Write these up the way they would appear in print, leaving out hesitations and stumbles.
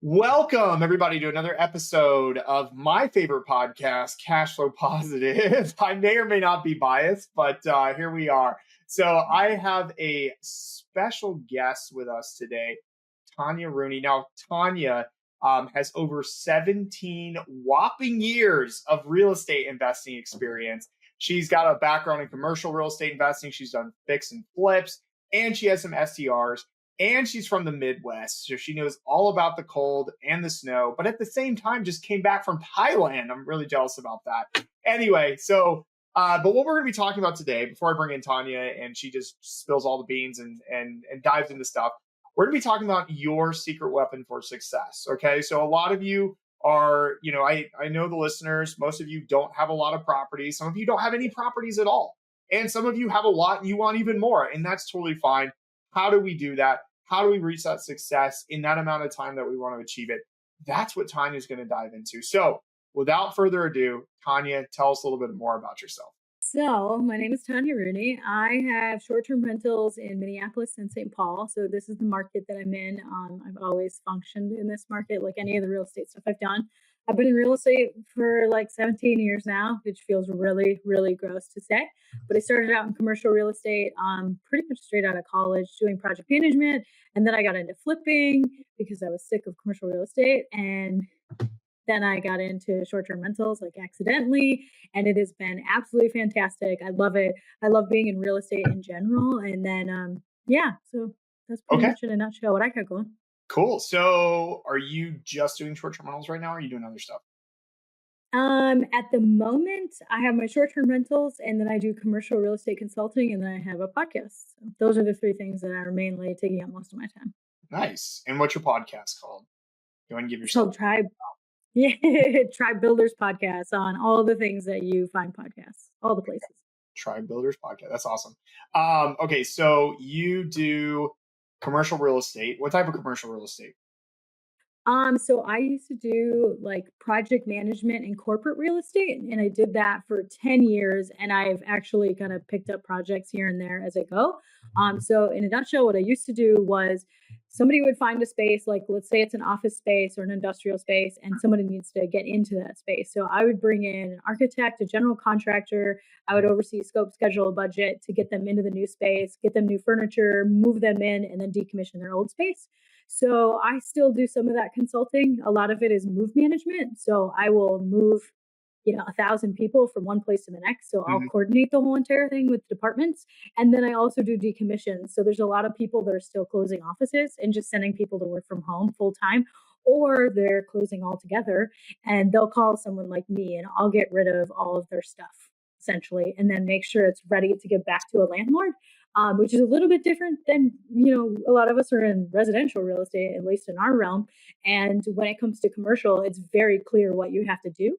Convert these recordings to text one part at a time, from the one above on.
Welcome, everybody, to another episode of my favorite podcast, Cash Flow Positive. I may or may not be biased, but here we are. So I have a special guest with us today, Tanya Rooney. Now, Tanya has over 17 whopping years of real estate investing experience. She's got a background in commercial real estate investing. She's done fix and flips, and she has some STRs. And she's from the Midwest, so she knows all about the cold and the snow, but at the same time just came back from Thailand. I'm really jealous about that. Anyway, but what we're going to be talking about today, before I bring in Tanya and she just spills all the beans and dives into stuff, we're going to be talking about your secret weapon for success. Okay, so a lot of you are, I know the listeners, most of you don't have a lot of properties. Some of you don't have any properties at all. And some of you have a lot and you want even more, and that's totally fine. How do we do that? How do we reach that success in that amount of time that we want to achieve it? That's what Tanya is going to dive into. So without further ado, Tanya, tell us a little bit more about yourself. So my name is Tanya Rooney. I have short-term rentals in Minneapolis and St. Paul. So this is the market that I'm in. I've always functioned in this market, like any of the real estate stuff I've done. I've been in real estate for like 17 years now, which feels really, really gross to say. But I started out in commercial real estate pretty much straight out of college doing project management. And then I got into flipping because I was sick of commercial real estate. And then I got into short-term rentals like accidentally, and it has been absolutely fantastic. I love it. I love being in real estate in general. And then, so that's pretty much in a nutshell what I got going. Cool. So are you just doing short-term rentals right now, or are you doing other stuff? At the moment, I have my short-term rentals, and then I do commercial real estate consulting, and then I have a podcast. So those are the three things that are mainly taking up most of my time. Nice. And what's your podcast called? You want to give yourself? So Tribe Builders podcast on all the things that you find podcasts, all the places. Tribe Builders podcast. That's awesome. Okay, so you do commercial real estate. What type of commercial real estate? So I used to do like project management and corporate real estate, and I did that for 10 years, and I've actually kind of picked up projects here and there as I go. So in a nutshell, what I used to do was somebody would find a space, like let's say it's an office space or an industrial space, and somebody needs to get into that space. So I would bring in an architect, a general contractor. I would oversee scope, schedule, budget to get them into the new space, get them new furniture, move them in, and then decommission their old space. So I still do some of that consulting. A lot of it is move management. So I will move, 1,000 people from one place to the next. So I'll coordinate the whole entire thing with departments. And then I also do decommissions. So there's a lot of people that are still closing offices and just sending people to work from home full time, or they're closing altogether, and they'll call someone like me and I'll get rid of all of their stuff essentially, and then make sure it's ready to give back to a landlord. Which is a little bit different than, a lot of us are in residential real estate, at least in our realm. And when it comes to commercial, it's very clear what you have to do.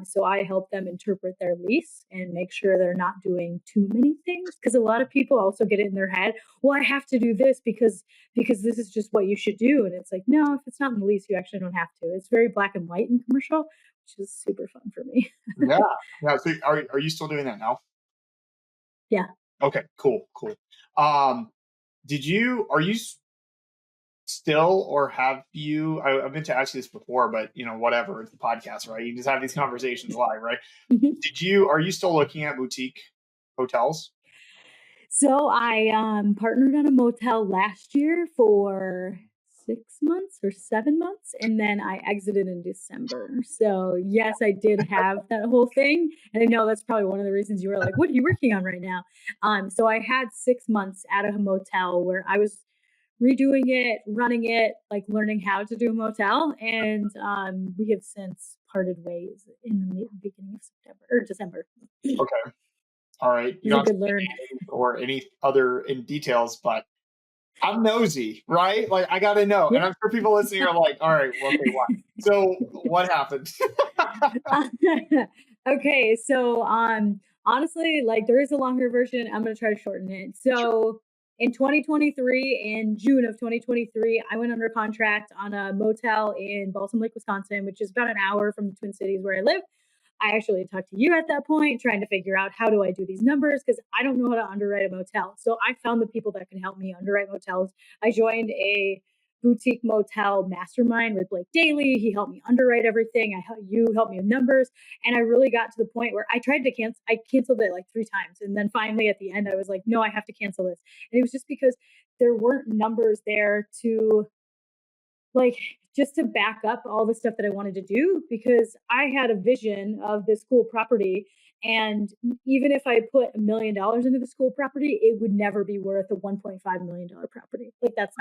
So I help them interpret their lease and make sure they're not doing too many things. Because a lot of people also get it in their head, well, I have to do this because this is just what you should do. And it's like, no, if it's not in the lease, you actually don't have to. It's very black and white in commercial, which is super fun for me. Yeah. So are you still doing that now? Yeah. Okay, cool. Are you still, or have you, I've meant to ask you this before, but whatever, it's the podcast, right? You just have these conversations live, right? Are you still looking at boutique hotels? So I partnered on a motel last year for 6 months or 7 months, and then I exited in December. So yes, I did have that whole thing, and I know that's probably one of the reasons you were like, "What are you working on right now?" So I had 6 months at a motel where I was redoing it, running it, like learning how to do a motel, and we have since parted ways in the beginning of September or December. Okay. All right. You don't have to say or any other in details, but I'm nosy, right? Like I got to know. And I'm sure people listening are like, all right, well, okay, what? So what happened? Okay. So honestly, like there is a longer version. I'm going to try to shorten it. So in 2023, in June of 2023, I went under contract on a motel in Balsam Lake, Wisconsin, which is about an hour from the Twin Cities where I live. I actually talked to you at that point, trying to figure out how do I do these numbers, because I don't know how to underwrite a motel. So I found the people that can help me underwrite motels. I joined a boutique motel mastermind with Blake Daly. He helped me underwrite everything. You helped me with numbers. And I really got to the point where I tried to cancel. I canceled it like 3 times. And then finally at the end, I was like, no, I have to cancel this. And it was just because there weren't numbers there to like just to back up all the stuff that I wanted to do, because I had a vision of this cool property. And even if I put $1 million into the school property, it would never be worth a $1.5 million property. Like that's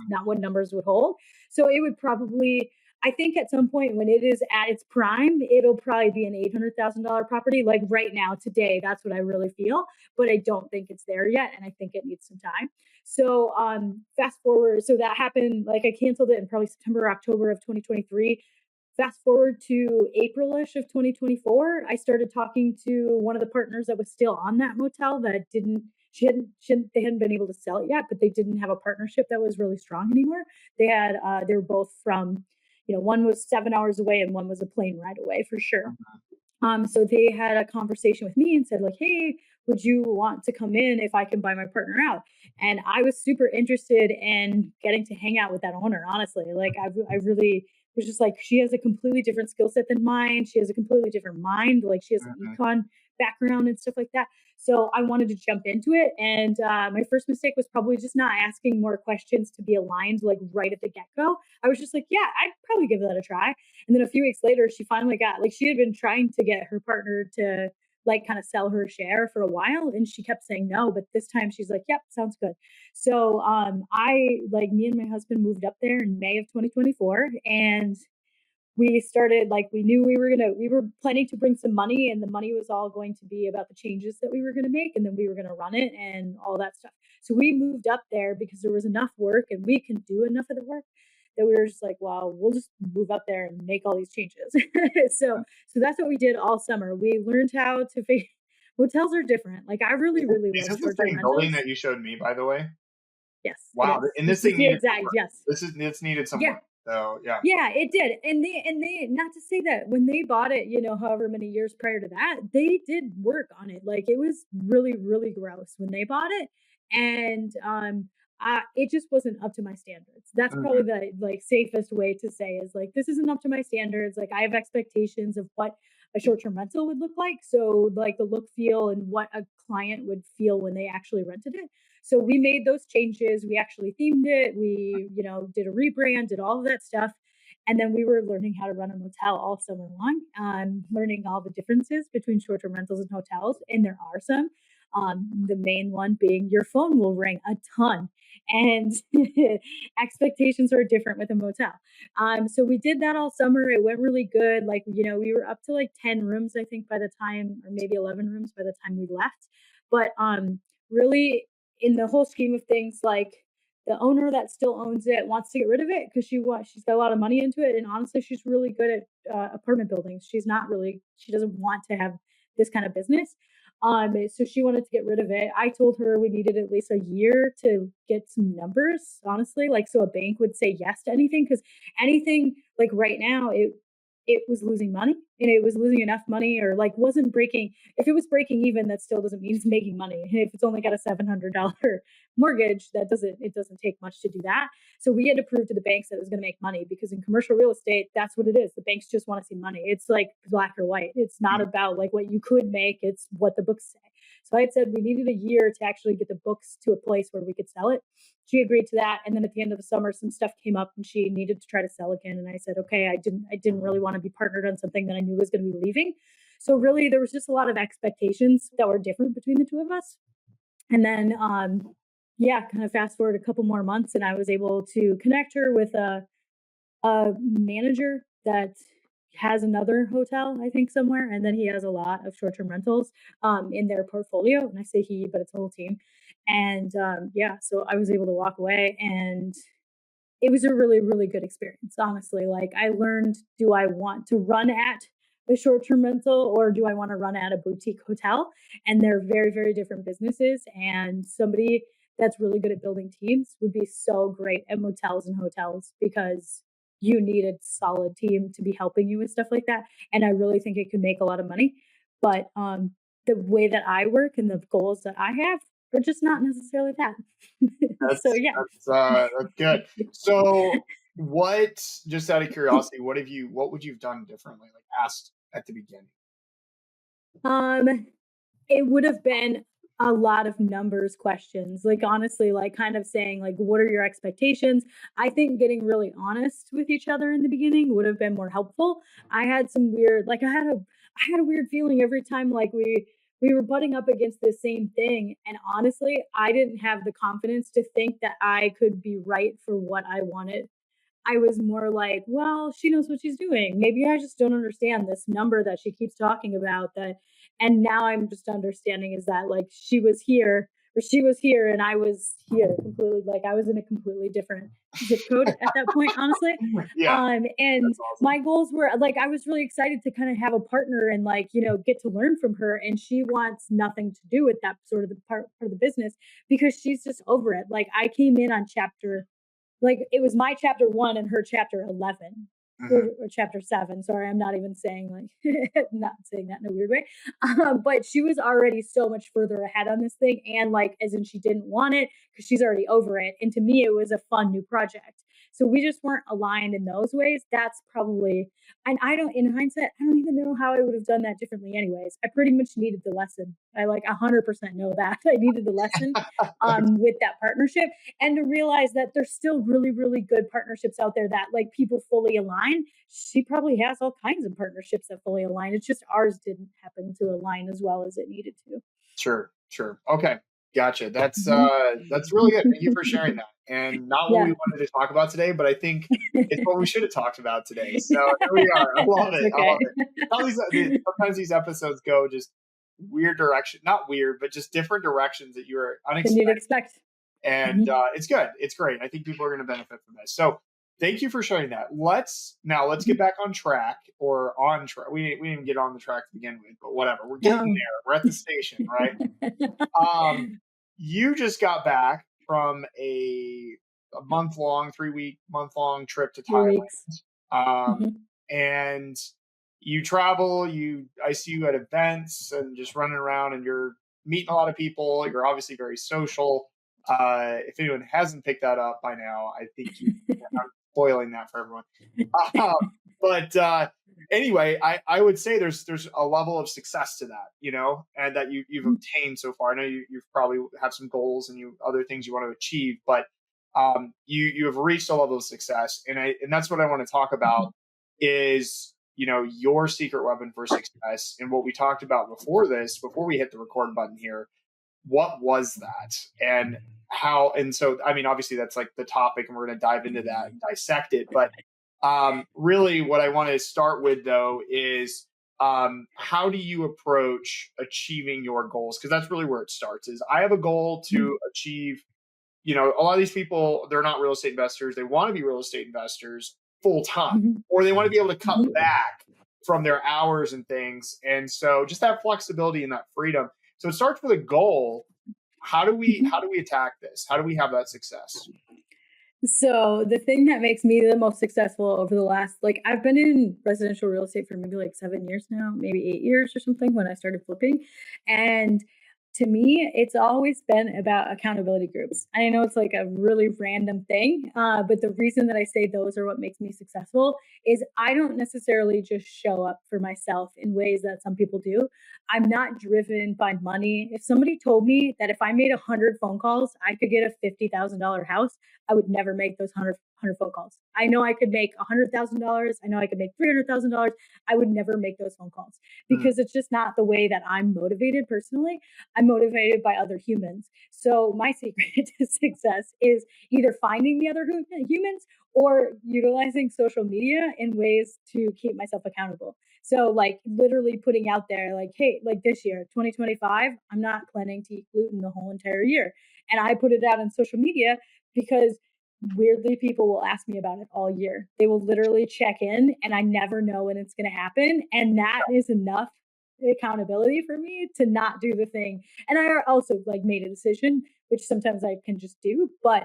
not what numbers would hold. So it would probably, I think at some point when it is at its prime, it'll probably be an $800,000 property. Like right now, today, that's what I really feel. But I don't think it's there yet. And I think it needs some time. So fast forward, so that happened, like I canceled it in probably September, October of 2023. Fast forward to April-ish of 2024, I started talking to one of the partners that was still on that motel that they hadn't been able to sell it yet, but they didn't have a partnership that was really strong anymore. They were both from, one was 7 hours away and one was a plane ride away for sure. So they had a conversation with me and said like, hey, would you want to come in if I can buy my partner out? And I was super interested in getting to hang out with that owner, honestly. Like I really was just like, she has a completely different skill set than mine. She has a completely different mind. Like she has an econ background and stuff like that. So I wanted to jump into it. And my first mistake was probably just not asking more questions to be aligned, like right at the get-go. I was just like, yeah, I'd probably give that a try. And then a few weeks later, she finally got, like, she had been trying to get her partner to like kind of sell her share for a while. And she kept saying no, but this time she's like, yep, sounds good. So me and my husband moved up there in May of 2024. And we started, like, we knew we were planning to bring some money, and the money was all going to be about the changes that we were going to make, and then we were going to run it and all that stuff. So we moved up there because there was enough work and we can do enough of the work that we were just like, well, we'll just move up there and make all these changes. So that's what we did all summer. We learned how to hotels are different. Like I really, really Is love this the short-term same building rentals. that you showed me, by the way? Yes, it Wow, is. and This this is thing the needed exact, some work. yes. It's needed some Yeah. work. So yeah. Yeah, it did. And they not to say that when they bought it, however many years prior to that, they did work on it. Like it was really, really gross when they bought it. And it just wasn't up to my standards. That's probably the like safest way to say is like, this isn't up to my standards. Like I have expectations of what a short-term rental would look like. So like the look, feel, and what a client would feel when they actually rented it. So we made those changes. We actually themed it. We, did a rebrand, did all of that stuff. And then we were learning how to run a motel all summer long, learning all the differences between short-term rentals and hotels. And there are some. The main one being your phone will ring a ton, and expectations are different with a motel. So we did that all summer. It went really good. Like, we were up to like 10 rooms, I think, by the time, or maybe 11 rooms by the time we left. But really, in the whole scheme of things, like the owner that still owns it wants to get rid of it because she's got a lot of money into it, and honestly, she's really good at apartment buildings. She doesn't want to have this kind of business. So she wanted to get rid of it. I told her we needed at least a year to get some numbers, honestly, like so a bank would say yes to anything, because anything like right now, it was losing money, and it was losing enough money, or like wasn't breaking. If it was breaking even, that still doesn't mean it's making money. And if it's only got a $700 mortgage, it doesn't take much to do that. So we had to prove to the banks that it was going to make money, because in commercial real estate, that's what it is. The banks just want to see money. It's like black or white. It's not about like what you could make. It's what the books say. So I had said we needed a year to actually get the books to a place where we could sell it. She agreed to that. And then at the end of the summer, some stuff came up and she needed to try to sell again. And I said, okay, I didn't really want to be partnered on something that I knew was going to be leaving. So really there was just a lot of expectations that were different between the two of us. And then, kind of fast forward a couple more months, and I was able to connect her with a manager that has another hotel, I think, somewhere. And then he has a lot of short-term rentals in their portfolio. And I say he, but it's a whole team. And so I was able to walk away, and it was a really, really good experience, honestly. Like I learned, do I want to run at a short-term rental or do I want to run at a boutique hotel? And they're very, very different businesses. And somebody that's really good at building teams would be so great at motels and hotels, because you need a solid team to be helping you with stuff like that. And I really think it could make a lot of money. But the way that I work and the goals that I have, or just not necessarily that. So That's yeah. that's good. So what, just out of curiosity, what would you have done differently, like asked at the beginning? Um, it would have been a lot of numbers questions. Like honestly, like kind of saying like what are your expectations? I think getting really honest with each other in the beginning would have been more helpful. I had some weird like I had a weird feeling every time like we were butting up against the same thing, and honestly, I didn't have the confidence to think that I could be right for what I wanted. I was more like, well, she knows what she's doing. Maybe I just don't understand this number that she keeps talking about that. And now I'm just understanding is that like she was here and I was here completely, like I was in a completely different zip code at that point, honestly. Yeah, And that's awesome. my goals were like, I was really excited to kind of have a partner and like, you know, get to learn from her. And she wants nothing to do with that sort of the part of the business because she's just over it. Like I came in on chapter like it was my chapter 1 and her chapter 11 Mhm. or chapter 7. Sorry, I'm not even saying like not saying that in a weird way. But she was already so much further ahead on this thing, and like as in she didn't want it because she's already over it. And to me, it was a fun new project. So we just weren't aligned in those ways. That's probably, and I don't, in hindsight, I don't even know how I would have done that differently anyways. I pretty much needed the lesson. I like 100% know that I needed the lesson with that partnership, and to realize that there's still really, really good partnerships out there that like people fully align. She probably has all kinds of partnerships that fully align. It's just ours didn't happen to align as well as it needed to. Sure, sure. Okay, gotcha. Mhm. That's really good. Thank you for sharing that. And not what we Yeah. wanted to talk about today, but I think it's what we should have talked about today. So here we are. I love That's it. I love okay. it. How sometimes these episodes go just weird direction, not weird, but just different directions that you were Than you'd unexpected. expect. And Mhm. it's good. It's great. I think people are going to benefit from this. So thank you for sharing that. Let's get Mhm. back on track, or on track. We didn't get on the track to begin with, but whatever. We're getting No. there. We're at the station, right? You just got back from a month long, 3 week, month long trip to 3 weeks. Thailand. Um, Mhm. and you travel, I see you at events and just running around, and you're meeting a lot of people. You're obviously very social. If anyone hasn't picked that up by now, I think I'm spoiling that for everyone. Uh, but anyway, I would say there's a level of success to that, and that you've obtained so far. I know you've probably have some goals and you other things you want to achieve, but you have reached a level of success, and that's what I want to talk about is your secret weapon for success, and what we talked about before we hit the record button here. What was that, and how? And so, I mean, obviously that's like the topic, and we're going to dive into that and dissect it, but really what I want to start with though is how do you approach achieving your goals, because that's really where it starts. Is I have a goal to achieve, a lot of these people, they're not real estate investors. They want to be real estate investors full time, Mhm. or they want to be able to cut Mhm. back from their hours and things. And so just that flexibility and that freedom. So it starts with a goal. How Mhm. do we attack this? How do we have that success? So the thing that makes me the most successful over the last, like, I've been in residential real estate for maybe like 7 years now, maybe 8 years or something when I started flipping. And to me, it's always been about accountability groups. I know it's like a really random thing, but the reason that I say those are what makes me successful is I don't necessarily just show up for myself in ways that some people do. I'm not driven by money. If somebody told me that if I made 100 phone calls, I could get a $50,000 house, I would never make those 100 phone calls. I know I could make $100,000. I know I could make $300,000. I would never make those phone calls Mm, because it's just not the way that I'm motivated personally. I'm motivated by other humans. So my secret to success is either finding the other humans or utilizing social media in ways to keep myself accountable. So like literally putting out there like, hey, like this year, 2025, I'm not planning to eat gluten the whole entire year. And I put it out on social media because weirdly people will ask me about it all year. They will literally check in and I never know when it's going to happen, and that is enough accountability for me to not do the thing. And I also like made a decision, which sometimes I can just do, but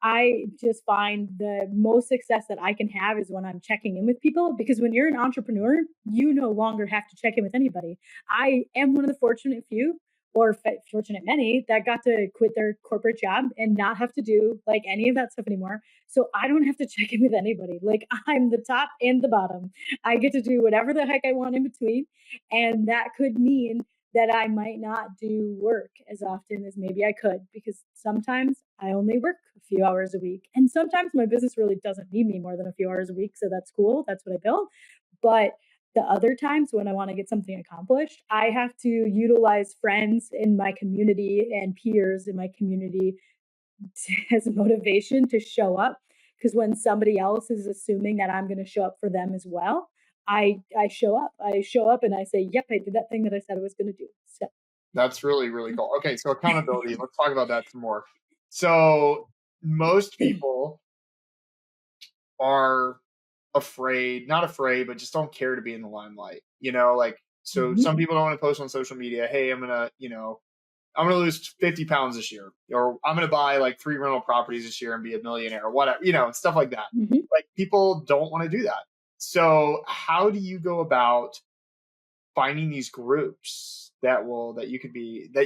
I just find the most success that I can have is when I'm checking in with people, because when you're an entrepreneur, you no longer have to check in with anybody. I am one of the fortunate few or fortunate many that got to quit their corporate job and not have to do like any of that stuff anymore. So I don't have to check in with anybody. Like I'm the top and the bottom. I get to do whatever the heck I want in between. And that could mean that I might not do work as often as maybe I could, because sometimes I only work a few hours a week. And sometimes my business really doesn't need me more than a few hours a week. So that's cool. That's what I built. But the other times when I want to get something accomplished, I have to utilize friends in my community and peers in my community as a motivation to show up. Because when somebody else is assuming that I'm going to show up for them as well, I show up. I show up and I say, "Yep, I did that thing that I said I was going to do." So That's really, really cool. Okay, so accountability. Let's talk about that some more. So most people are afraid, not afraid, but just don't care to be in the limelight. Like, so mhm. some people don't want to post on social media, hey, I'm gonna lose 50 pounds this year, or I'm gonna buy like 3 rental properties this year and be a millionaire, or whatever, stuff like that. Mhm. Like people don't want to do that. So how do you go about finding these groups that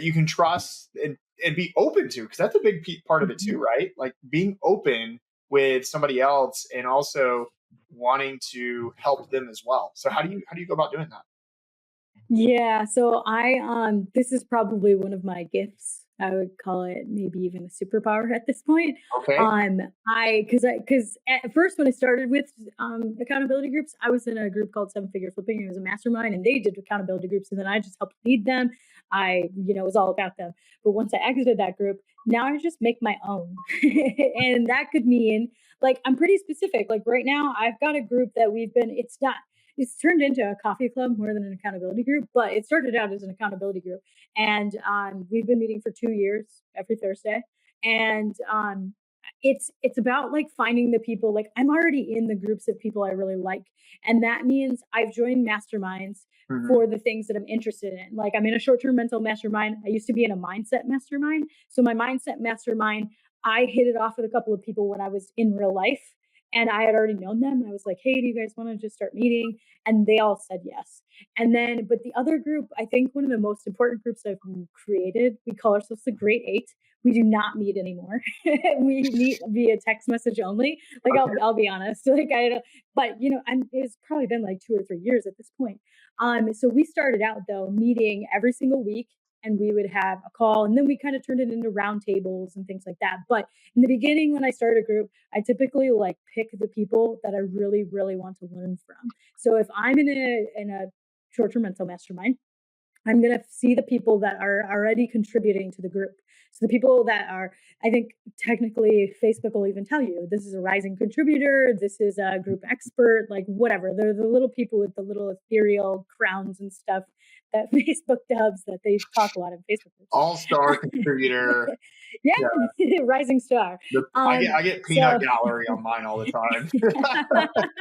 you can trust and be open to? Because that's a big part of it too, Mhm. right? Like being open with somebody else and also wanting to help them as well. So how do you go about doing that? Yeah, so this is probably one of my gifts. I would call it maybe even a superpower at this point. Okay. Because at first when I started with accountability groups, I was in a group called Seven Figure Flipping. It was a mastermind, and they did accountability groups, and then I just helped lead them. It was all about them. But once I exited that group, now I just make my own, and that could mean like I'm pretty specific. Like right now, I've got a group that we've been. It's turned into a coffee club more than an accountability group, but it started out as an accountability group. And we've been meeting for 2 years every Thursday. And it's about like finding the people. Like I'm already in the groups of people I really like, and that means I've joined masterminds Mhm. for the things that I'm interested in. Like I'm in a short-term mental mastermind. I used to be in a mindset mastermind. So my mindset mastermind, I hit it off with a couple of people when I was in real life, and I had already known them. And I was like, "Hey, do you guys want to just start meeting?" And they all said yes. And then, but the other group, I think one of the most important groups I've created, we call ourselves the Great Eight. We do not meet anymore. We meet via text message only. Like Okay. I'll be honest. Like I don't, but it's probably been like 2 or 3 years at this point. So we started out though meeting every single week, and we would have a call, and then we kind of turned it into round tables and things like that. But in the beginning, when I start a group, I typically like pick the people that I really, really want to learn from. So if I'm in a short-term mental mastermind, I'm going to see the people that are already contributing to the group. So the people that are, I think technically Facebook will even tell you this is a rising contributor, this is a group expert, like whatever. They're the little people with the little ethereal crowns and stuff that Facebook does that they talk a lot in Facebook groups. All-star contributor. Yeah. Yeah, rising star. I get peanut So gallery on mine all the time.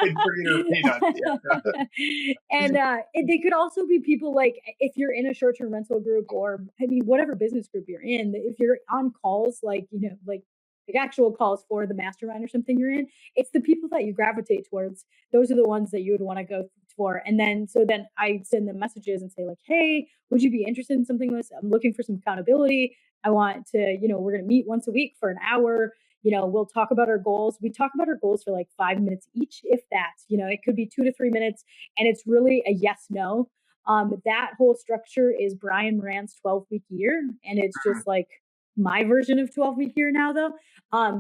Contributor peanuts. Yeah. and they could also be people like if you're in a short-term rental group, or I mean whatever business group you're in, if you're on calls like actual calls for the mastermind or something you're in, it's the people that you gravitate towards. Those are the ones that you would want to go for. And then I send them messages and say like, hey, would you be interested in something like this? I'm looking for some accountability. I want to, we're going to meet once a week for an hour. We'll talk about our goals. We talk about our goals for like 5 minutes each, if that. It could be 2 to 3 minutes, and it's really a yes no. That whole structure is Brian Moran's 12-week year, and it's just like my version of 12-week year now, though.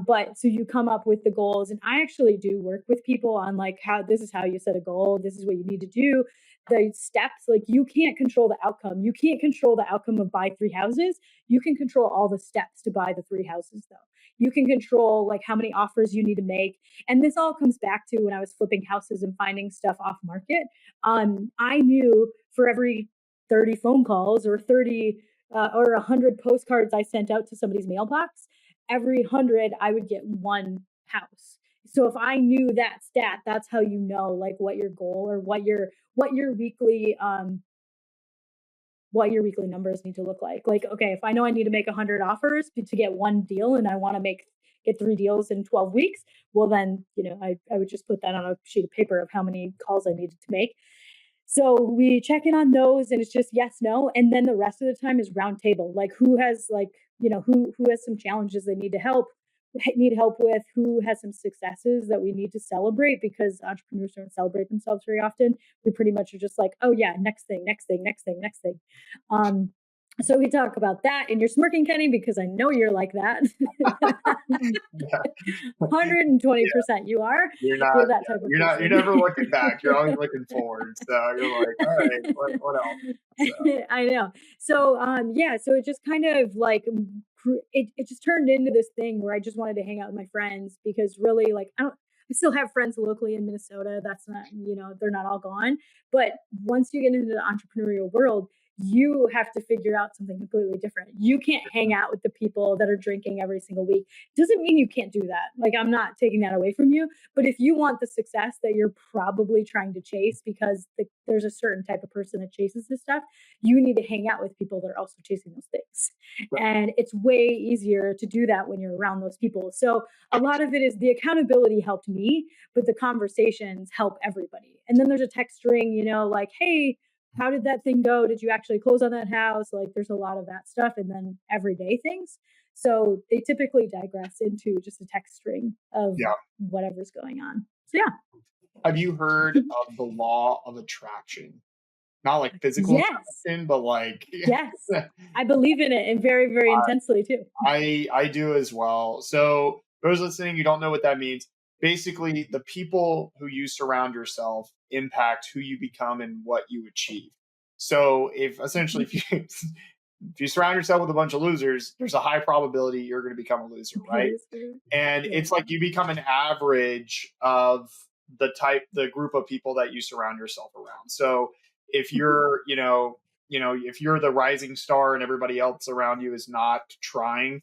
But so you come up with the goals, and I actually do work with people on like how this is how you set a goal. This is what you need to do. The steps, like you can't control the outcome. You can't control the outcome of buy 3 houses. You can control all the steps to buy the 3 houses, though. You can control like how many offers you need to make. And this all comes back to when I was flipping houses and finding stuff off market. I knew for every 30 phone calls or 30 or 100 postcards I sent out to somebody's mailbox, every 100 I would get one house. So if I knew that stat, that's how you know like what your goal or what your weekly numbers need to look like. Like, okay, if I know I need to make 100 offers to get one deal, and I want to get 3 deals in 12 weeks, well then, I would just put that on a sheet of paper of how many calls I needed to make. So we check in on those and it's just yes, no. And then the rest of the time is round table. Like who has like, who has some challenges they need help with, who has some successes that we need to celebrate because entrepreneurs don't celebrate themselves very often. We pretty much are just like, oh yeah, next thing, next thing, next thing, next thing. So we talk about that, and you're smirking, Kenny, because I know you're like that. Yeah. 120% you are. You're not, You're that type of person. you're never looking back. You're always looking forward. So you're like, all right, what else? So, I know. So yeah, so it just kind of like it just turned into this thing where I just wanted to hang out with my friends because really like I still have friends locally in Minnesota. That's not, they're not all gone. But once you get into the entrepreneurial world, you have to figure out something completely different. You can't hang out with the people that are drinking every single week. Doesn't mean you can't do that. Like I'm not taking that away from you, but if you want the success that you're probably trying to chase because there's a certain type of person that chases this stuff, you need to hang out with people that are also chasing those things. And it's way easier to do that when you're around those people. So a lot of it is the accountability helped me, but the conversations help everybody. And then there's a text string, like, hey, how did that thing go? Did you actually close on that house? Like there's a lot of that stuff. And then everyday things. So they typically digress into just a text string of whatever's going on. So yeah. Have you heard of the law of attraction? Not like physical attraction, but like yes, I believe in it and very, very intensely too. I do as well. So those listening, you don't know what that means. Basically, the people who you surround yourself impact who you become and what you achieve. So if essentially if you surround yourself with a bunch of losers, there's a high probability you're going to become a loser, right? And it's like you become an average of the group of people that you surround yourself around. So if you're, if you're the rising star and everybody else around you is not trying,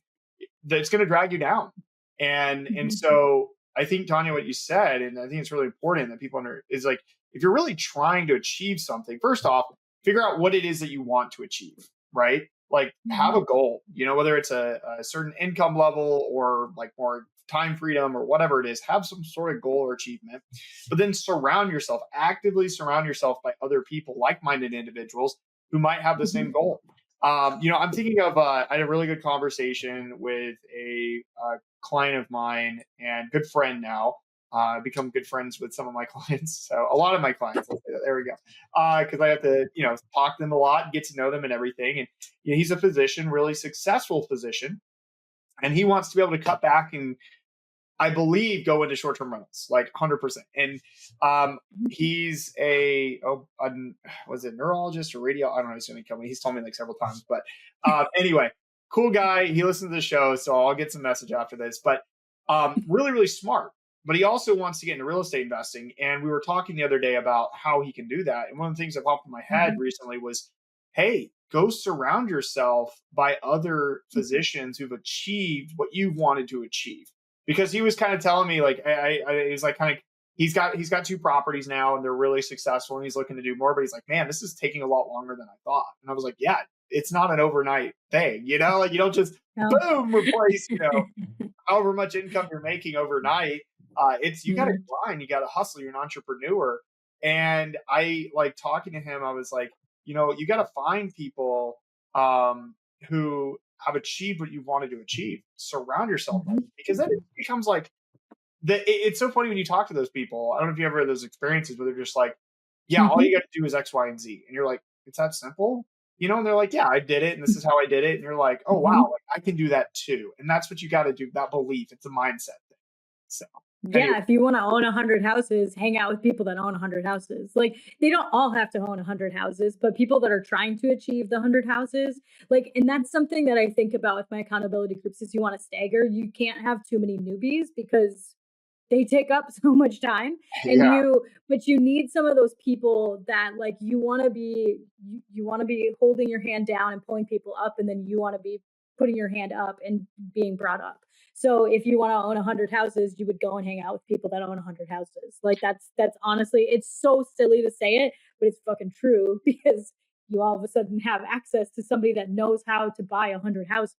that's going to drag you down. And so I think, Tanya, what you said, and I think it's really important that people is like, if you're really trying to achieve something, first off, figure out what it is that you want to achieve, right? Like have a goal, whether it's a certain income level or like more time freedom or whatever it is, have some sort of goal or achievement, but then actively surround yourself by other people, like-minded individuals who might have the same goal. I'm thinking of, I had a really good conversation with a client of mine and good friend now. I've become good friends with some of my clients. So a lot of my clients, there we go. Cause I have to, talk to them a lot, get to know them and everything. And he's a physician, really successful physician. And he wants to be able to cut back and I believe go into short-term rentals, like 100%. And he's was it neurologist or radio? I don't know. He's going to kill me. He's told me like several times, but anyway, cool guy. He listens to the show, so I'll get some message after this, but really, really smart. But he also wants to get into real estate investing. And we were talking the other day about how he can do that. And one of the things that popped in my head recently was, hey, go surround yourself by other physicians who've achieved what you wanted to achieve. Because he was kind of telling me like, he's like he's got 2 properties now and they're really successful and he's looking to do more, but he's like, man, this is taking a lot longer than I thought. And I was like, yeah, it's not an overnight thing, like you don't just boom, replace, however much income you're making overnight. You got to grind, you got to hustle. You're an entrepreneur. And I like talking to him. I was like, you got to find people who have achieved what you wanted to achieve. Surround yourself by them, because then it becomes like it's so funny when you talk to those people. I don't know if you ever had those experiences where they're just like, yeah, all you got to do is X, Y, and Z. And you're like, it's that simple? And they're like, yeah, I did it. And this is how I did it. And you're like, oh, wow, like, I can do that too. And that's what you got to do. That belief. It's a mindset thing. So. Yeah, if you want to own 100 houses, hang out with people that own 100 houses. Like they don't all have to own 100 houses, but people that are trying to achieve the 100 houses, like, and that's something that I think about with my accountability groups is you want to stagger. You can't have too many newbies because they take up so much time but you need some of those people that like you want to be holding your hand down and pulling people up, and then you want to be putting your hand up and being brought up. So if you want to own 100 houses, you would go and hang out with people that own 100 houses. Like that's honestly, it's so silly to say it, but it's fucking true, because you all of a sudden have access to somebody that knows how to buy 100 houses.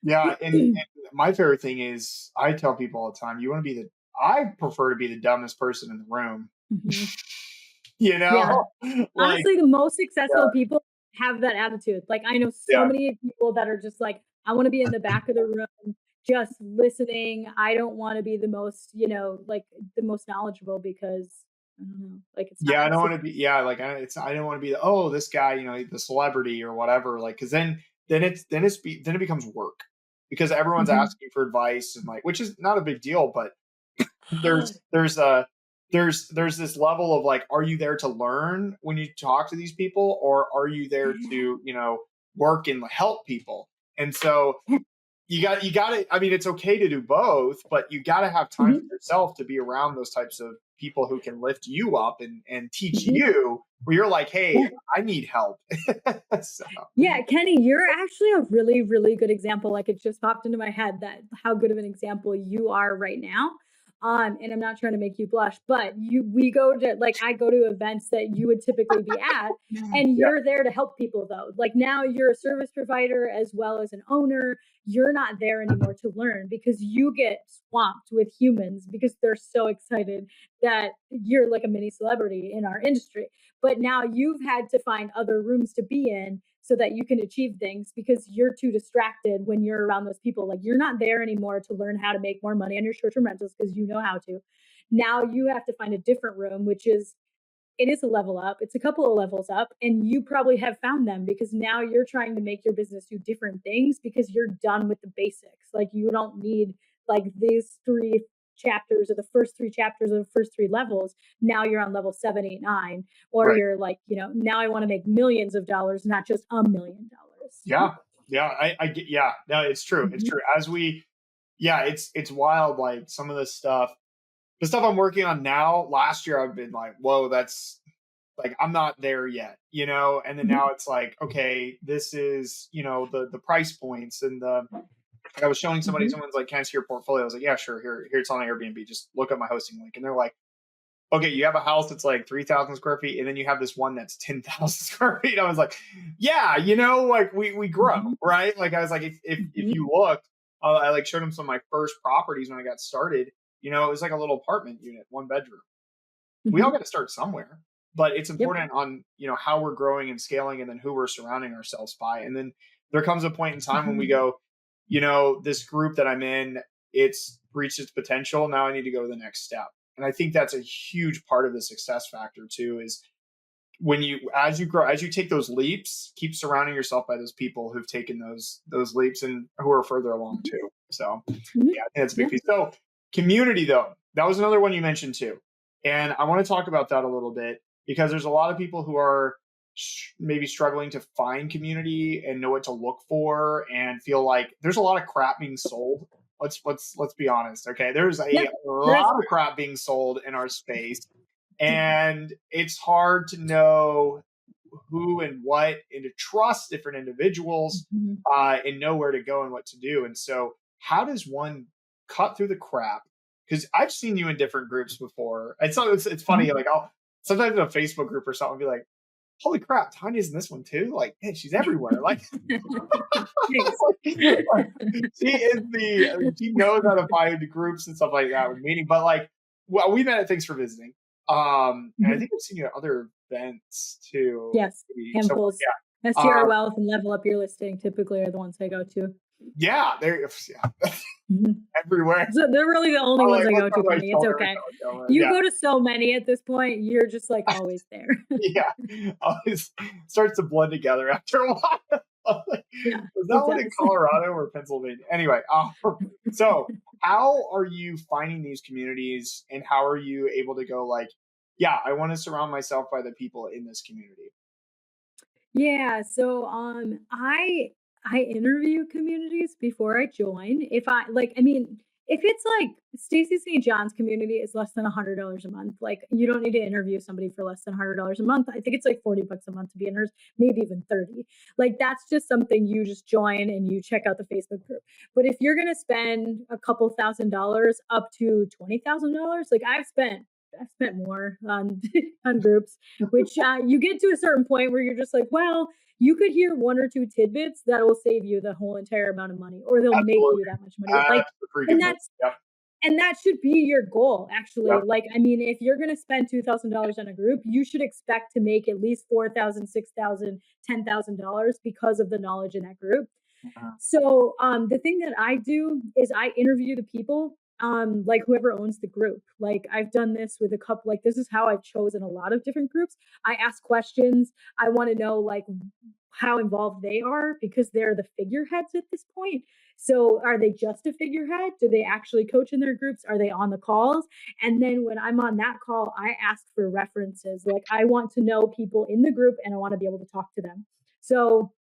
Yeah. And my favorite thing is I tell people all the time, I prefer to be the dumbest person in the room. you Yeah. know? Like, Honestly, the most yeah, successful people have that attitude. Like, I know so yeah. many people that are just like, I want to be in the back of the room, just listening. I don't want to be the most, like the most knowledgeable because I don't know, like it's not Yeah, I don't necessary. want to be. Yeah, like I don't want to be. Oh, this guy, the celebrity or whatever. Like, because then it becomes work because everyone's Mhm. asking for advice and like, which is not a big deal, but there's this level of like, are you there to learn when you talk to these people, or are you there Yeah. to work and help people? And so you got to, I mean, it's okay to do both, but you got to have time for Mhm. yourself to be around those types of people who can lift you up and teach Mhm. you, where you're like, hey, Yeah. I need help. So Yeah, Kenny, you're actually a really, really good example. Like it just popped into my head that how good of an example you are right now. And I'm not trying to make you blush, but we go to like I go to events that you would typically be at, and yeah, you're there to help people though. Like now you're a service provider as well as an owner. You're not there anymore to learn because you get swamped with humans because they're so excited that you're like a mini celebrity in our industry. But now you've had to find other rooms to be in so that you can achieve things because you're too distracted when you're around those people. Like you're not there anymore to learn how to make more money on your short-term rentals because you know how to. Now you have to find a different room, which is it is a level up. It's a couple of levels up, and you probably have found them because now you're trying to make your business do different things because you're done with the basics. Like you don't need like these three chapters or the first three chapters of the first three levels. Now you're on level 7, 8, 9, or right. you're like, now I want to make millions of dollars, not just $1 million. Yeah, yeah, I get. Yeah, no, it's true. It's Mhm. true. Yeah, it's wild. Like some of this stuff, the stuff I'm working on now. Last year, I've been like, whoa, that's like I'm not there yet, and then Mhm. now it's like, okay, this is the price points and the like. I was showing somebody, Mhm. someone's like, can I see your portfolio? I was like, yeah, sure, here it's on Airbnb, just look up my hosting link. And they're like, okay, you have a house that's like 3,000 square feet, and then you have this one that's 10,000 square feet. I was like, yeah, like we grow, Mhm. right? Like I was like, if Mhm. you look, I like showed them some of my first properties when I got started. It was like a little apartment unit, 1 bedroom. We all Mhm. got to start somewhere, but it's Yep. important on how we're growing and scaling, and then who we're surrounding ourselves by. And then there comes a point in time when we Mhm. go, this group that I'm in, it's reached its potential, now I need to go to the next step. And I think that's a huge part of the success factor too, is when as you grow, as you take those leaps, keep surrounding yourself by those people who've taken those leaps and who are further along Mhm. too. So Mhm. yeah, I think that's a big Yeah. piece. So community, though, that was another one you mentioned too, and I want to talk about that a little bit because there's a lot of people who are maybe struggling to find community and know what to look for, and feel like there's a lot of crap being sold. Let's be honest. Okay, there's Yeah. a There is. lot of crap being sold in our space, and it's hard to know who and what, and to trust different individuals, Mhm. and know where to go and what to do. And so, how does one cut through the crap? Because I've seen you in different groups before, and so it's funny. Mhm. Like I'll sometimes in a Facebook group or something, I'll be like, "Holy crap, Tanya's in this one too!" Like, man, she's everywhere. Like, Thanks. she knows how to find groups and stuff like that with meeting. But like, well, we met at Thanks for Visiting, and I Mhm. think I've seen you at other events too. Yes, Maybe. So handfuls. yeah, STR Wealth and Level Up Your Listing typically are the ones I go to. yeah, yeah, Mhm. everywhere. So they're really the only I'm ones like, I what's go on to, my Kenny. It's shoulder? okay. You Yeah, go to so many at this point, you're just like always there. yeah. Always starts to blend together after a while. I'm like, Yeah, was that it one in does. Colorado or Pennsylvania? Anyway, so how are you finding these communities, and how are you able to go like, yeah, I want to surround myself by the people in this community? Yeah, so I interview communities before I join. If I like, I mean, if it's like Stacey St. John's community is less than $100 a month, like you don't need to interview somebody for less than $100 a month. I think it's like $40 a month to be a nurse, maybe even 30. Like that's just something you just join and you check out the Facebook group. But if you're gonna spend a couple $1,000s up to $20,000, like I've spent more on on groups which you get to a certain point where you're just like, well, you could hear one or two tidbits that will save you the whole entire amount of money, or they'll make Absolutely, you that much money. that's Like, the freaking and move. that's Yep. And that should be your goal, actually. Yep. Like, I mean, if you're going to spend $2,000 on a group, you should expect to make at least $4,000, $6,000, $10,000 because of the knowledge in that group. Uh-huh. So the thing that I do is I interview the people, like whoever owns the group. Like I've done this with a couple, like this is how I've chosen a lot of different groups. I ask questions. I want to know like how involved they are because they're the figureheads at this point. So are they just a figurehead? Do they actually coach in their groups? Are they on the calls? And then when I'm on that call, I ask for references. Like I want to know people in the group and I want to be able to talk to them. So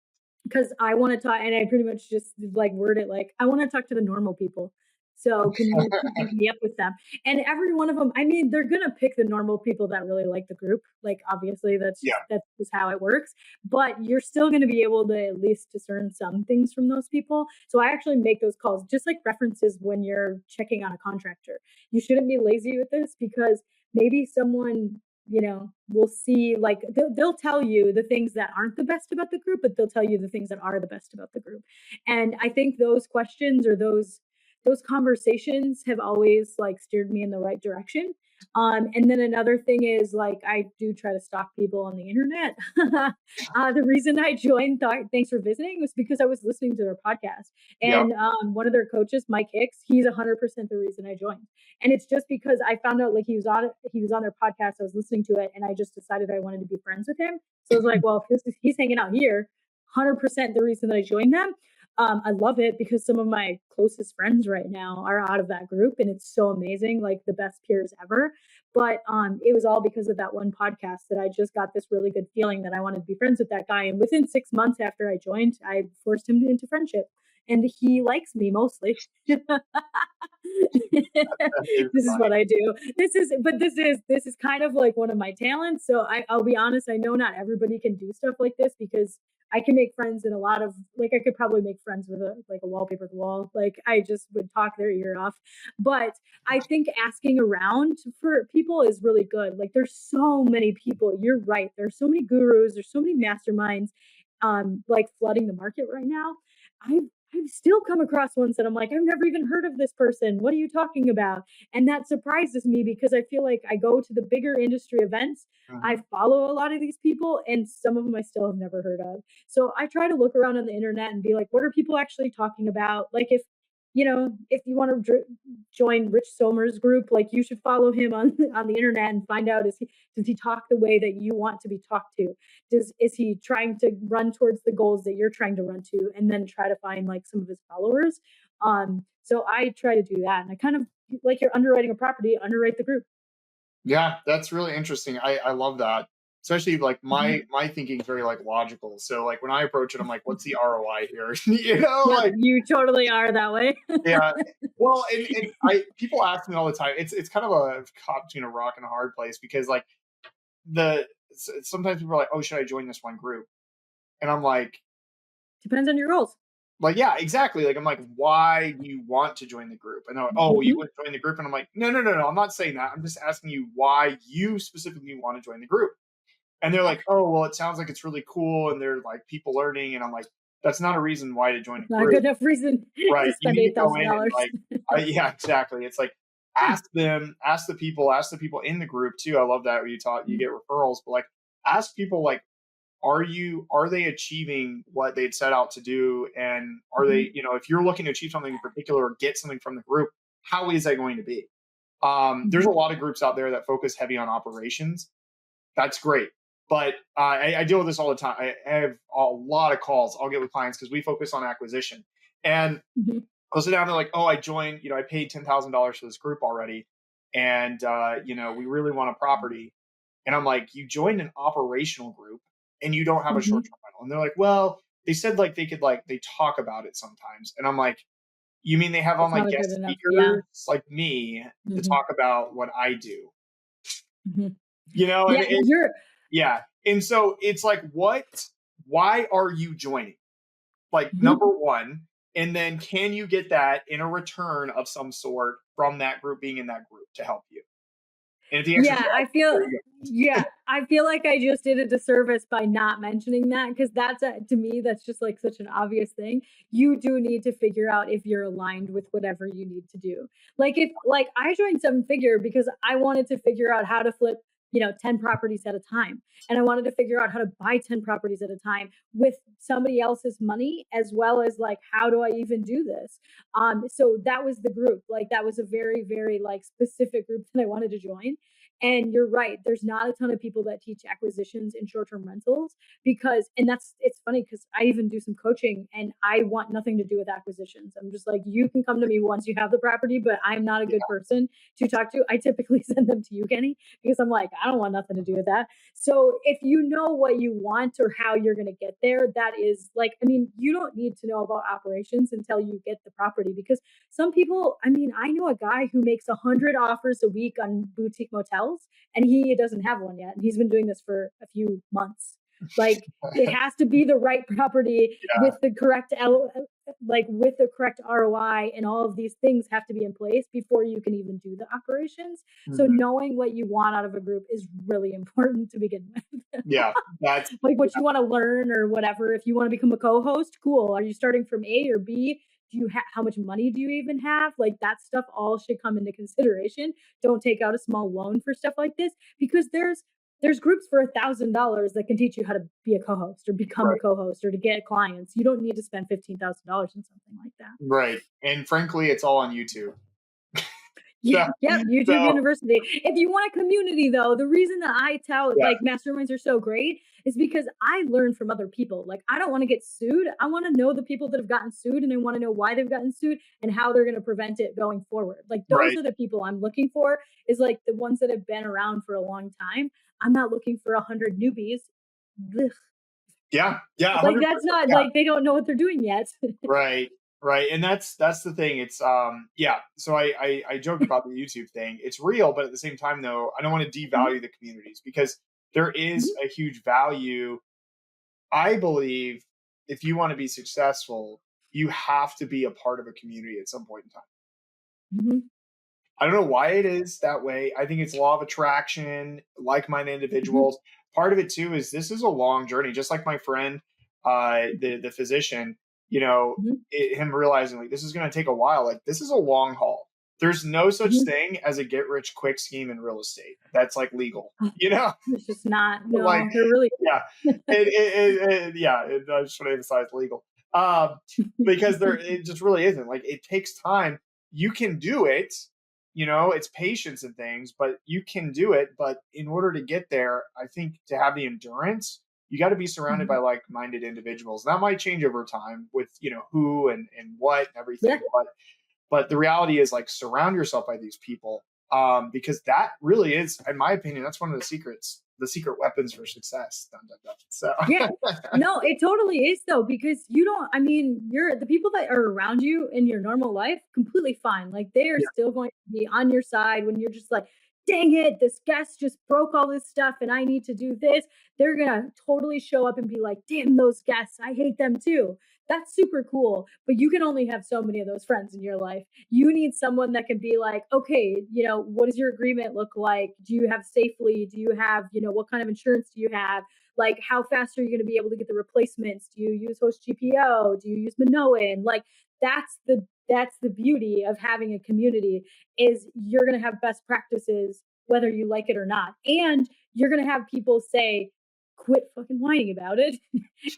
because I want to talk, and I pretty much just like word it like I want to talk to the normal people. So can you link me up with them? And every one of them, I mean, they're gonna pick the normal people that really like the group. Like obviously, Yeah. that's just how it works. But you're still gonna be able to at least discern some things from those people. So I actually make those calls, just like references when you're checking on a contractor. You shouldn't be lazy with this because maybe someone will see like they'll tell you the things that aren't the best about the group, but they'll tell you the things that are the best about the group. And I think those questions or those conversations have always like steered me in the right direction. And then another thing is like I do try to stalk people on the internet. The reason I joined Thanks for Visiting was because I was listening to their podcast, Yep. and one of their coaches, Mike Hicks, he's 100% the reason I joined. And it's just because I found out like he was on their podcast. I was listening to it, and I just decided I wanted to be friends with him. So I was like, well, if he's hanging out here, 100% the reason that I joined them. I love it because some of my closest friends right now are out of that group, and it's so amazing, like the best peers ever. But it was all because of that one podcast that I just got this really good feeling that I wanted to be friends with that guy. And within 6 months after I joined, I forced him into friendship, and he likes me mostly. That is This is funny. what I do. This is kind of like one of my talents. So I'll be honest, I know not everybody can do stuff like this because I can make friends in a lot of like I could probably make friends with a wallpapered wall. Like I just would talk their ear off. But I think asking around for people is really good. Like there's so many people. You're right. There's so many gurus, there's so many masterminds like flooding the market right now. I've still come across ones that I'm like, I've never even heard of this person. What are you talking about? And that surprises me because I feel like I go to the bigger industry events. I Mhm. follow a lot of these people, and some of them I still have never heard of. So I try to look around on the internet and be like, what are people actually talking about? Like, if you want to join Rich Somer's group, like you should follow him on on the internet and find out does he talk the way that you want to be talked to? Is he trying to run towards the goals that you're trying to run to, and then try to find like some of his followers? So I try to do that, and I kind of like you're underwriting a property, underwrite the group. Yeah, that's really interesting. I love that. Especially like Mhm. my thinking is very like logical. So like when I approach it, I'm like, what's the ROI here? You know, Yep, like you totally are that way. yeah. Well, and I people ask me all the time. It's kind of a caught between a rock and a hard place because like sometimes people are like, oh, should I join this one group? And I'm Depends on your goals. like, yeah, exactly. Like, I'm like, why do you want to join the group? And they're like, oh, you Mhm. want to join the group? And I'm like, no. I'm not saying that. I'm just asking you why you specifically want to join the group. And they're like, oh, well, it sounds like it's really cool. And they're like people learning. And I'm like, that's not a reason why to join It's a not a group. good enough reason Right. to You spend need to eight go thousand in and dollars. like, yeah, exactly. It's like, ask the people in the group too. I love that when you get referrals, but like, ask people like, are they achieving what they'd set out to do, and are Mhm. they, if you're looking to achieve something in particular or get something from the group, how is that going to be? There's a Mhm. lot of groups out there that focus heavy on operations. That's great, but I deal with this all the time. I have a lot of calls I'll get with clients because we focus on acquisition, and Mhm. I'll sit down, they're like, oh, I joined, I paid $10,000 for this group already, and we really want a property. And I'm like, you joined an operational group and you don't have a short Mhm. term rental. And they're like, well, they said like they could like they talk about it sometimes. And I'm like, you mean they have on It's like not a good guest enough. Yeah. speakers like me to Mhm. talk about what I do? Mhm. And Yeah, you're yeah. And so it's like, why are you joining? Like, number mhm. one, and then can you get that in a return of some sort from that group being in that group to help you? And if the answer is Yeah, yes, I feel there you go. Yeah, I feel like I just did a disservice by not mentioning that because to me, that's just like such an obvious thing. You do need to figure out if you're aligned with whatever you need to do. Like I joined Seven Figure because I wanted to figure out how to flip, 10 properties at a time. And I wanted to figure out how to buy 10 properties at a time with somebody else's money, as well as like, how do I even do this? So that was the group. Like that was a very, very like specific group that I wanted to join. And you're right, there's not a ton of people that teach acquisitions and short-term rentals it's funny because I even do some coaching and I want nothing to do with acquisitions. I'm just like, you can come to me once you have the property, but I'm not a good person to talk to. I typically send them to you, Kenny, because I'm like, I don't want nothing to do with that. So if you know what you want or how you're going to get there, that is like, I mean, you don't need to know about operations until you get the property because some people, I mean, I know a guy who makes 100 offers a week on boutique motels and he doesn't have one yet. And he's been doing this for a few months. Like it has to be the right property with the correct with the correct ROI, and all of these things have to be in place before you can even do the operations. So knowing what you want out of a group is really important to begin with. Yeah, that's like what you want to learn or whatever. If you want to become a co-host, cool. Are you starting from A or B? Do you how much money do you even have? Like that stuff all should come into consideration. Don't take out a small loan for stuff like this because there's groups for $1,000 that can teach you how to be a co-host or become a co-host or to get clients. You don't need to spend $15,000 on something like that. Right. And frankly, it's all on YouTube. Yeah, YouTube University. If you want a community, though, the reason that I tell like masterminds are so great is because I learn from other people. Like, I don't want to get sued. I want to know the people that have gotten sued, and I want to know why they've gotten sued and how they're going to prevent it going forward. Like, those are the people I'm looking for. Is like the ones that have been around for a long time. I'm not looking for 100 newbies. Ugh. Yeah, like that's not like they don't know what they're doing yet. Right. And that's the thing. It's so I joke about the YouTube thing. It's real, but at the same time though, I don't want to devalue the communities because there is a huge value. I believe if you want to be successful, you have to be a part of a community at some point in time. I don't know why it is that way. I think it's law of attraction, like-minded individuals. Part of it too is this is a long journey, just like my friend, the physician, him realizing like this is going to take a while. Like this is a long haul. There's no such thing as a get rich quick scheme in real estate. That's like legal, It's just not. No, like, they're really. Yeah. I just want to emphasize legal. Because it just really isn't. Like it takes time. You can do it, it's patience and things, but you can do it. But in order to get there, I think to have the endurance, you got to be surrounded by like-minded individuals. That might change over time with, who and what and everything. But the reality is like surround yourself by these people. Because that really is, in my opinion, that's one of the secret weapons for success. So no, it totally is though, because you're the people that are around you in your normal life completely fine. Like they are still going to be on your side when you're just like, dang it, this guest just broke all this stuff and I need to do this. They're going to totally show up and be like, damn those guests, I hate them too. That's super cool. But you can only have so many of those friends in your life. You need someone that can be like, okay, what does your agreement look like? Do you have safely? Do you have, what kind of insurance do you have? Like, how fast are you going to be able to get the replacements? Do you use Host GPO? Do you use Minoan? Like, that's the beauty of having a community is you're going to have best practices, whether you like it or not. And you're going to have people say, quit fucking whining about it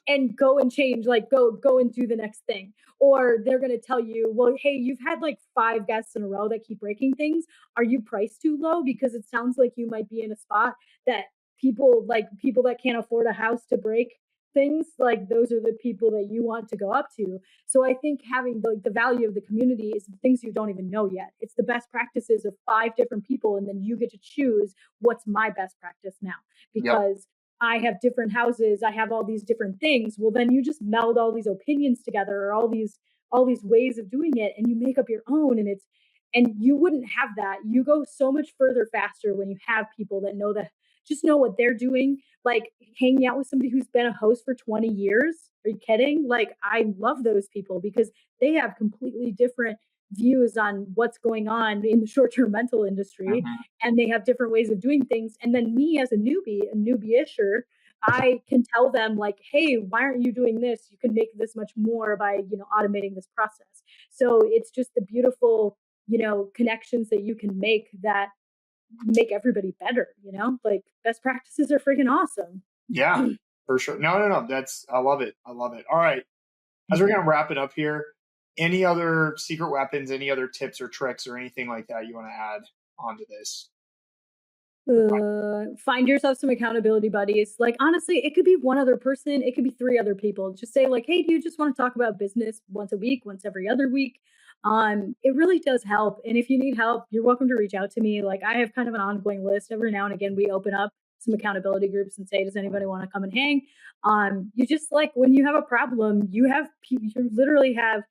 and go and change, like go and do the next thing. Or they're going to tell you, well, hey, you've had like 5 guests in a row that keep breaking things. Are you priced too low? Because it sounds like you might be in a spot that people that can't afford a house to break things, like those are the people that you want to go up to. So I think having the value of the community is the things you don't even know yet. It's the best practices of 5 different people, and then you get to choose what's my best practice now. Because I have different houses, I have all these different things. Well, then you just meld all these opinions together, or all these ways of doing it, and you make up your own. And you wouldn't have that. You go so much further faster when you have people that know what they're doing. Like hanging out with somebody who's been a host for 20 years. Are you kidding? Like I love those people because they have completely different views on what's going on in the short-term rental industry, Mhm. and they have different ways of doing things. And then me as a newbie-isher, I can tell them like, hey, why aren't you doing this? You can make this much more by, automating this process. So it's just the beautiful, connections that you can make that make everybody better, like best practices are freaking awesome. Yeah, for sure. No, no, no. I love it. I love it. All right. As we're going to wrap it up here, any other secret weapons, any other tips or tricks or anything like that you want to add onto this? Find yourself some accountability buddies. Like honestly, it could be one other person, it could be three other people. Just say like, "Hey, do you just want to talk about business once a week, once every other week?" It really does help. And if you need help, you're welcome to reach out to me. Like I have kind of an ongoing list. Every now and again, we open up some accountability groups and say, "Does anybody want to come and hang?" You just like when you have a problem, you literally have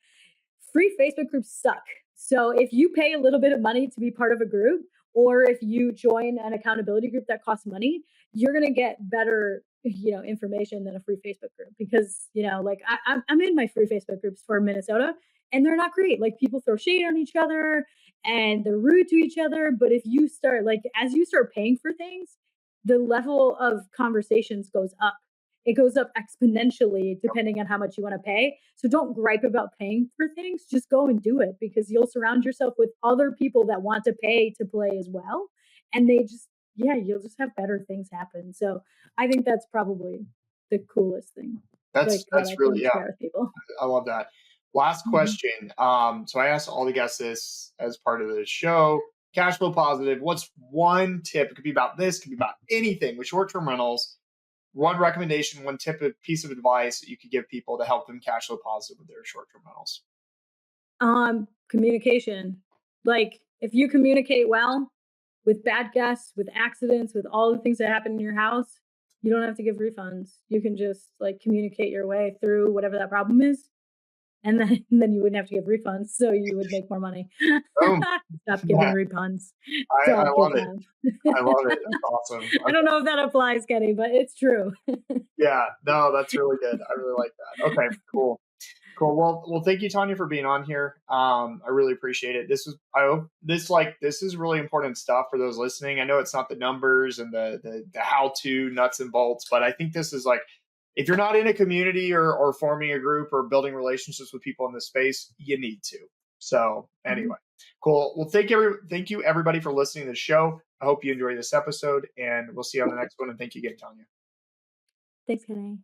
free Facebook groups suck. So if you pay a little bit of money to be part of a group, or if you join an accountability group that costs money, you're gonna get better, information than a free Facebook group because like I'm in my free Facebook groups for Minnesota, and they're not great. Like people throw shade on each other and they're rude to each other. But if you start like as you start paying for things, the level of conversations goes up. It goes up exponentially depending on how much you want to pay. So don't gripe about paying for things. Just go and do it because you'll surround yourself with other people that want to pay to play as well. And you'll just have better things happen. So I think that's probably the coolest thing, like that That's I really, can yeah. share with people. I love that. Last Mhm. question. So I asked all the guests this as part of the show. Cash flow positive. What's one tip? It could be about this, it could be about anything with short-term rentals. One recommendation, one tip, a piece of advice that you could give people to help them cash flow positive with their short-term rentals. Communication. Like if you communicate well with bad guests, with accidents, with all the things that happen in your house, you don't have to give refunds. You can just like communicate your way through whatever that problem is. And then you wouldn't have to give refunds, so you would make more money. Boom. Stop giving refunds. I Don't give love it. them. I love it. That's awesome. I don't know if that applies, Kenny, but it's true. Yeah, no, that's really good. I really like that. Okay, cool. Cool. Well, thank you, Tanya, for being on here. I really appreciate it. I hope this is really important stuff for those listening. I know it's not the numbers and the how to nuts and bolts, but I think this is like, if you're not in a community or forming a group or building relationships with people in this space, you need to. So Mhm. anyway, cool. Well, thank you everybody for listening to the show. I hope you enjoy this episode, and we'll see you on the next one. And thank you again, Tanya. Thanks, Kenny.